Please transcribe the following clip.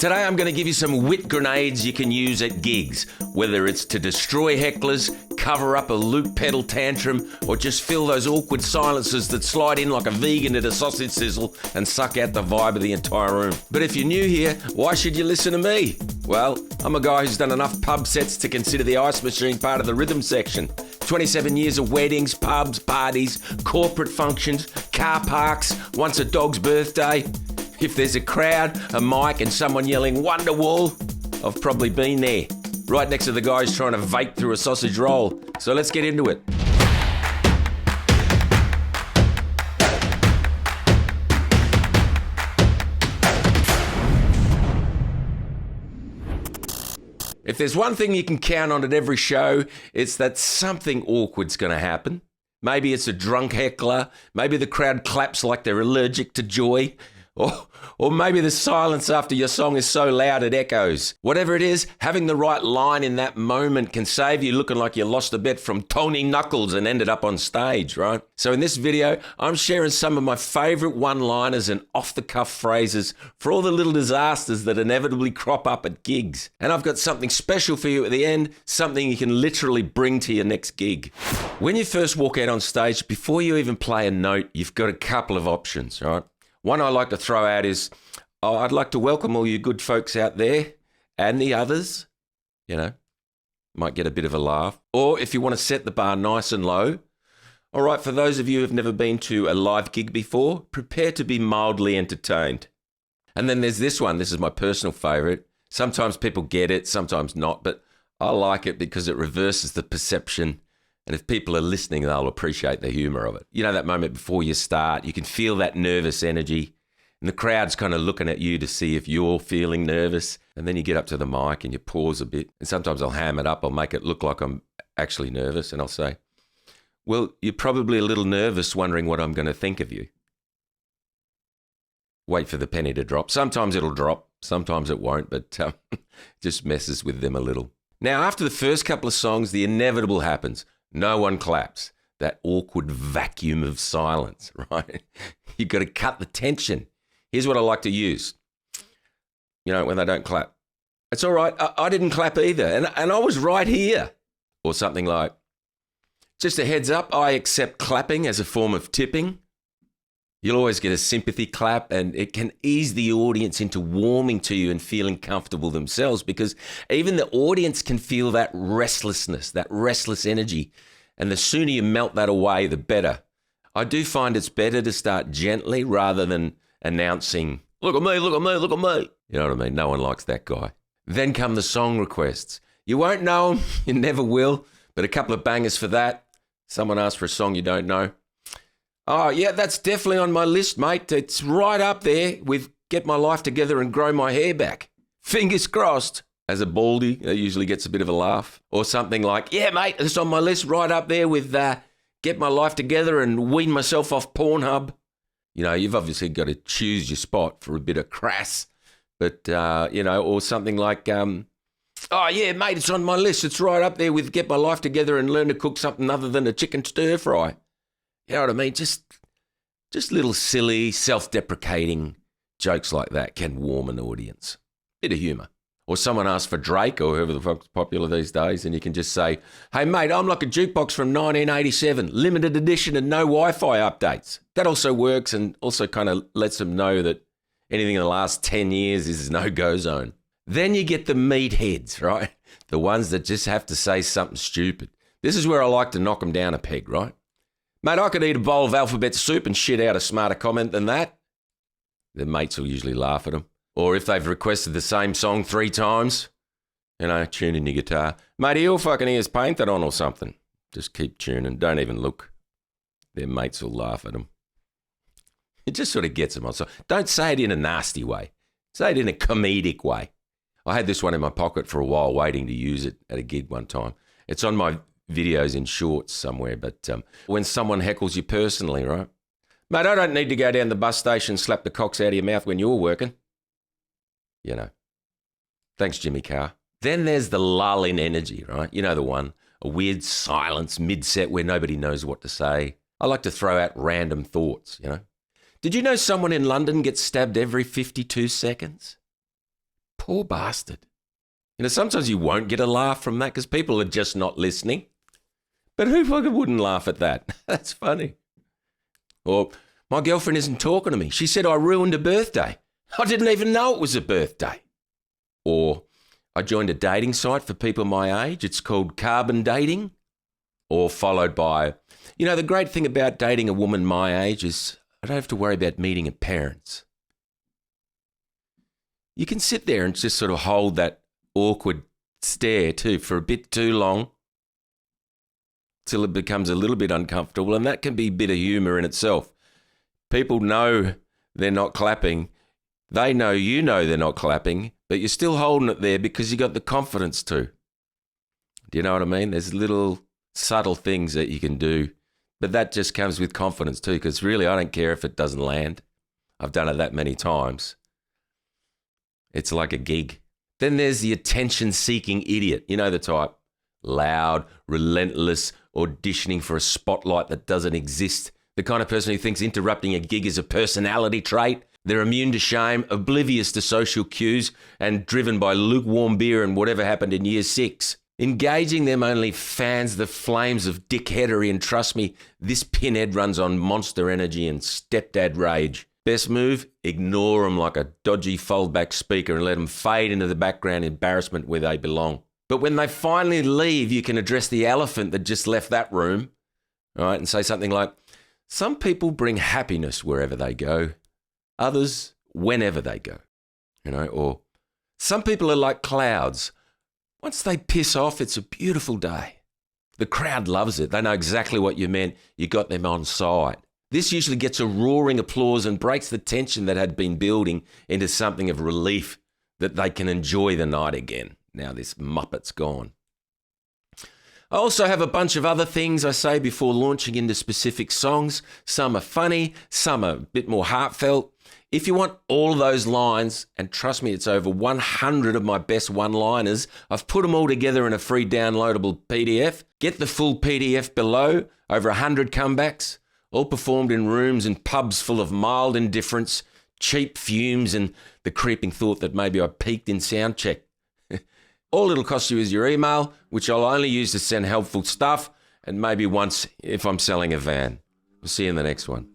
Today I'm going to give you some wit grenades you can use at gigs, whether it's to destroy hecklers, cover up a loop pedal tantrum, or just fill those awkward silences that slide in like a vegan at a sausage sizzle and suck out the vibe of the entire room. But if you're new here, why should you listen to me? Well, I'm a guy who's done enough pub sets to consider the ice machine part of the rhythm section. 27 years of weddings, pubs, parties, corporate functions, car parks, once a dog's birthday. If there's a crowd, a mic and someone yelling Wonderwall, I've probably been there. Right next to the guy who's trying to vape through a sausage roll. So let's get into it. If there's one thing you can count on at every show, it's that something awkward's going to happen. Maybe it's a drunk heckler. Maybe the crowd claps like they're allergic to joy. Or maybe the silence after your song is so loud it echoes. Whatever it is, having the right line in that moment can save you looking like you lost a bet from Tony Knuckles and ended up on stage, right? So in this video, I'm sharing some of my favourite one-liners and off-the-cuff phrases for all the little disasters that inevitably crop up at gigs. And I've got something special for you at the end, something you can literally bring to your next gig. When you first walk out on stage, before you even play a note, you've got a couple of options, right? One I like to throw out is, I'd like to welcome all you good folks out there and the others, might get a bit of a laugh. Or if you want to set the bar nice and low, all right, for those of you who've never been to a live gig before, prepare to be mildly entertained. And then there's this one, this is my personal favourite. Sometimes people get it, sometimes not, but I like it because it reverses the perception. And if people are listening, they'll appreciate the humour of it. You know, that moment before you start, you can feel that nervous energy. And the crowd's kind of looking at you to see if you're feeling nervous. And then you get up to the mic and you pause a bit. And sometimes I'll ham it up. I'll make it look like I'm actually nervous. And I'll say, well, you're probably a little nervous wondering what I'm going to think of you. Wait for the penny to drop. Sometimes it'll drop. Sometimes it won't. But just messes with them a little. Now, after the first couple of songs, the inevitable happens. No one claps. That awkward vacuum of silence, right? You've got to cut the tension. Here's what I like to use. When they don't clap. It's all right. I didn't clap either. And I was right here. Or something like, just a heads up, I accept clapping as a form of tipping. You'll always get a sympathy clap, and it can ease the audience into warming to you and feeling comfortable themselves, because even the audience can feel that restlessness, that restless energy. And the sooner you melt that away, the better. I do find it's better to start gently rather than announcing, look at me, look at me, look at me. You know what I mean? No one likes that guy. Then come the song requests. You won't know them, you never will, but a couple of bangers for that. Someone asks for a song you don't know. Oh, yeah, that's definitely on my list, mate. It's right up there with Get My Life Together and Grow My Hair Back. Fingers crossed. As a baldy, that usually gets a bit of a laugh. Or something like, yeah, mate, it's on my list right up there with Get My Life Together and Wean Myself Off Pornhub. You've obviously got to choose your spot for a bit of crass. But, or something like, oh, yeah, mate, it's on my list. It's right up there with Get My Life Together and Learn to Cook Something Other Than a Chicken Stir Fry. You know what I mean? Just little silly, self-deprecating jokes like that can warm an audience. Bit of humour. Or someone asks for Drake or whoever the fuck's popular these days, and you can just say, hey, mate, I'm like a jukebox from 1987, limited edition and no Wi-Fi updates. That also works and also kind of lets them know that anything in the last 10 years is a no-go zone. Then you get the meatheads, right? The ones that just have to say something stupid. This is where I like to knock them down a peg, right? Mate, I could eat a bowl of alphabet soup and shit out a smarter comment than that. The mates will usually laugh at them. Or if they've requested the same song 3 times, tune in your guitar. Mate, are your fucking ears painted on or something? Just keep tuning. Don't even look. Their mates will laugh at them. It just sort of gets them on. So don't say it in a nasty way. Say it in a comedic way. I had this one in my pocket for a while waiting to use it at a gig one time. It's on my videos in shorts somewhere, but when someone heckles you personally, right? Mate, I don't need to go down the bus station and slap the cocks out of your mouth when you're working. Thanks, Jimmy Carr. Then there's the lull in energy, right? You know the one. A weird silence mid-set where nobody knows what to say. I like to throw out random thoughts, Did you know someone in London gets stabbed every 52 seconds? Poor bastard. You know, sometimes you won't get a laugh from that because people are just not listening. But who fucking wouldn't laugh at that? That's funny. Or, my girlfriend isn't talking to me. She said I ruined her birthday. I didn't even know it was a birthday. Or, I joined a dating site for people my age. It's called carbon dating. Or followed by, you know, the great thing about dating a woman my age is I don't have to worry about meeting her parents. You can sit there and just sort of hold that awkward stare too for a bit too long till it becomes a little bit uncomfortable, and that can be a bit of humour in itself. People know they're not clapping. They know you know they're not clapping, but you're still holding it there because you got the confidence to. Do you know what I mean? There's little subtle things that you can do, but that just comes with confidence too, because really I don't care if it doesn't land. I've done it that many times. It's like a gig. Then there's the attention-seeking idiot. You know the type. Loud, relentless, auditioning for a spotlight that doesn't exist. The kind of person who thinks interrupting a gig is a personality trait. They're immune to shame, oblivious to social cues, and driven by lukewarm beer and whatever happened in year 6. Engaging them only fans the flames of dickheadery, and trust me, this pinhead runs on Monster Energy and stepdad rage. Best move, ignore them like a dodgy foldback speaker and let them fade into the background embarrassment where they belong. But when they finally leave, you can address the elephant that just left that room, all right, and say something like, some people bring happiness wherever they go, others whenever they go, you know, or some people are like clouds. Once they piss off, it's a beautiful day. The crowd loves it. They know exactly what you meant. You got them on side. This usually gets a roaring applause and breaks the tension that had been building into something of relief that they can enjoy the night again. Now this muppet's gone. I also have a bunch of other things I say before launching into specific songs. Some are funny, some are a bit more heartfelt. If you want all those lines, and trust me, it's over 100 of my best one-liners, I've put them all together in a free downloadable PDF. Get the full PDF below, over 100 comebacks, all performed in rooms and pubs full of mild indifference, cheap fumes, and the creeping thought that maybe I peaked in sound check. All it'll cost you is your email, which I'll only use to send helpful stuff, and maybe once if I'm selling a van. We'll see you in the next one.